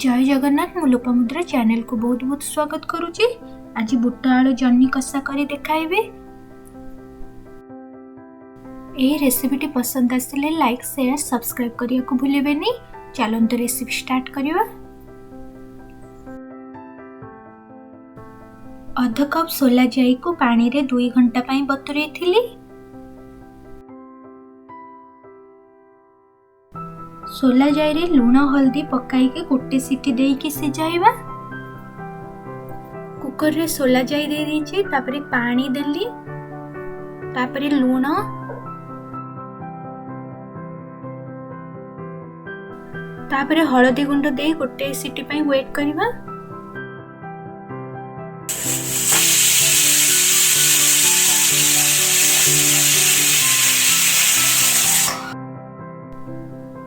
जय जगन्नाथ मु लोपामुद्रा चैनल को बहुत बहुत स्वागत करुच्ची। आज बुट आलू जन्नी कषा करी देखाइबे। ए रेसिपीटी पसंद आसिले लाइक शेयर सब्सक्राइब करिया को भूलिबेनी। चलंतु रेसिपी स्टार्ट करिवा। आधा कप सोला जाई को पानी रे 2 घंटा पई बतुरे थिली। सोला जाई रे लूण हल्दी पकाई के गोटे सीटी देई के सिजाइबा। कुकर रे सोला जाई दे दीची, तापरे पानी देली, तापरे लूण, तापरे हळदी गुंड दे गोटे सीटी पई वेट करिबा।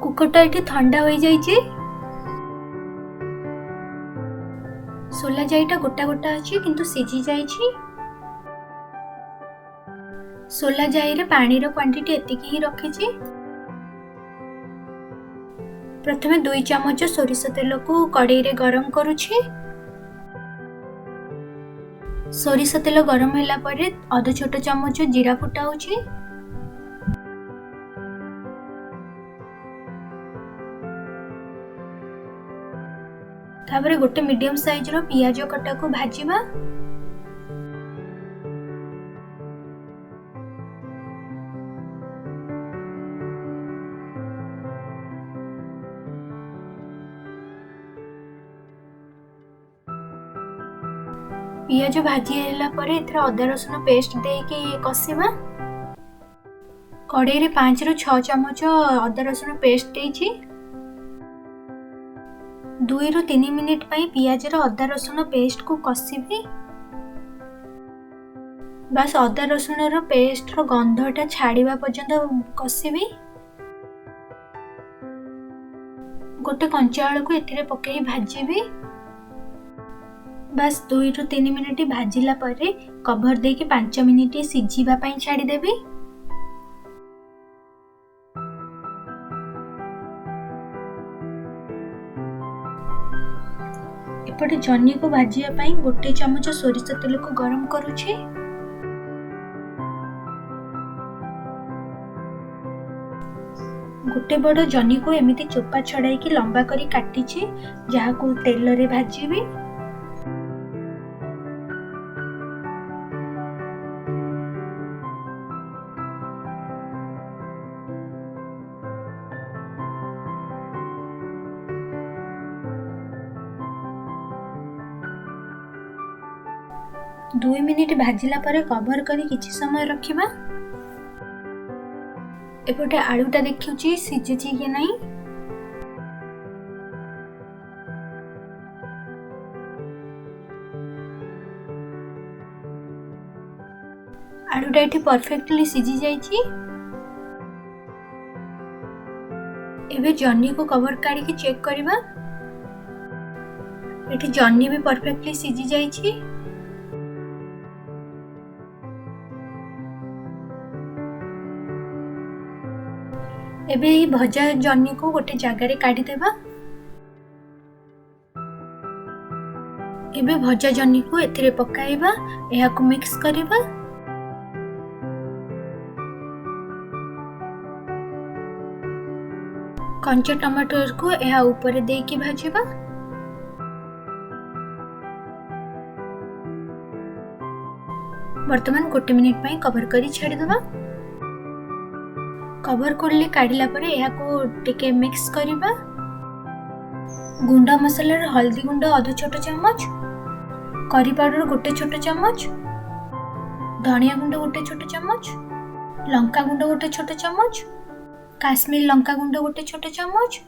कुकरटा एठी ठंडा हो जाइए। सोला जाईटा गोटा गोटा अच्छी किंतु सिझी जाइए। सोला जाई रे पानी रो क्वांटिटी एतिकी ही रखिछि। प्रथमे 2 चम्मच सोरिष तेल को कड़ाई रे गरम करूछि। सोरिष तेल गरम होला परे आधा छोटा चम्मच जीरा फुटाउछि। तापरे गोटे मीडियम साइज रो पियाज कटा को भाजीबा। पियाज भाजी होला परे एथरा अदा रसुन पेस्ट दे के कसिबा। कड़ाई रे 5 ରୁ 6 चम्मच अदा रसुन पेस्ट देछि। 2 ରୁ 3 मिनिट पई पियाज रो अदा रसुन पेस्ट को कसिबी। बस अदा रसुन रो पेस्ट रो गंधटा छाड़ीबा पर्यंत कसिबी। गोटे कंचा आलू को एथिरे पकेई भाजीबी। बस 2 ରୁ 3 मिनिट भाजिला परे कवर दे के 5 मिनिट सिझीबा पई छाड़ी देबी। एपटे जन्नी को भाजिया पई गोटे चम्मच सोरिष तेल को गरम करूछि। गोटे बड़ जन्नी को एमिति चोपा छड़ाई की लंबा करी काटिछि, जहा को तेल रे भाजीबी। दो मिनिट भाजिला परे कवर करी किछि समय रखिबा। एपटे आलूटा देखिउछि सिझिछि कि नहीं। आलूटा एठी परफेक्टली सिझी जाइछि। एबे जन्नी को कवर काढी के चेक करिबा। एठी जन्नी भी परफेक्टली सिझी जाइछि। एबे ही भजा जन्नी को गोटे जगह रे काढी देबा। एबे भजा जन्नी को एथिरे पकाइबा, एहा को मिक्स करिबा। कंचा टमाटर को एहा ऊपर दे के भाजीबा। वर्तमान गोटे मिनिट पई कवर करी छाडी देबा। कवर करले काढिला परे एहा को टिके मिक्स करिबा। गुंडा मसाला रे हल्दी गुंड आधा छोटा चम्मच, करी पाउडर गोटे छोटा चम्मच, धनिया गुंड गोटे छोटा चम्मच, लंका गुंड गोटे छोटा चम्मच, काश्मीर लंका गुंड गोटे छोटा चम्मच।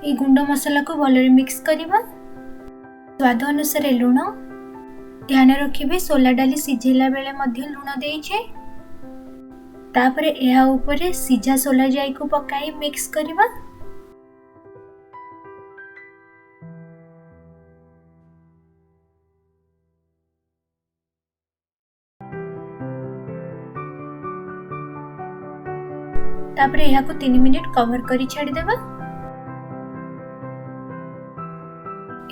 ए गुंड मसाला को भलरे मिक्स करिबा। स्वाद अनुसार लूण। ध्यान रखिबे सोला डाली सिझेला बेले मध्य लूण देइछे। तापरे एहा ऊपरे सिझा सोला जाई को पकाई मिक्स करिबा। तापरे एहा को 3 मिनिट कवर करी छाडी देबा।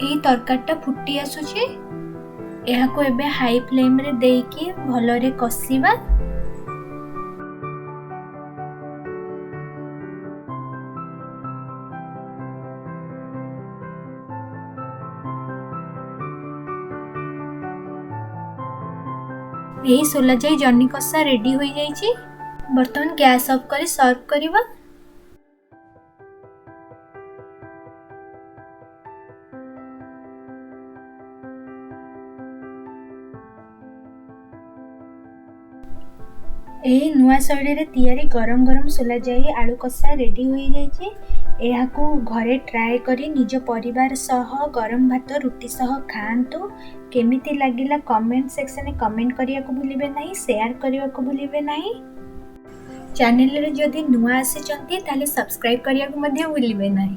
एही तरकारीटा फुटी आसुची एहाको एबे हाई फ्लेम रे देकी भलरे कसिबा। यही सोला जाई जन्नी कषा रेडी हो जाइए। बर्तमान गैस ऑफ कर सर्व करिबा। एही नुआ शैली रे तैयारी गरम गरम सोला जाई आलू कषा रेडी हो जाइए। एहाकू घरे ट्राए करी निज परिवार सह गरम भात रुटी सह खाआंतु। केमिति लागिला कमेंट सेक्शन में कमेंट करिया को भूलिबे नहीं, शेयर करिया को भूलिबे नहीं। चैनल रे जदि नुआ आसी चंती ताले सब्सक्राइब करिया को मध्य भूलिबे नहीं।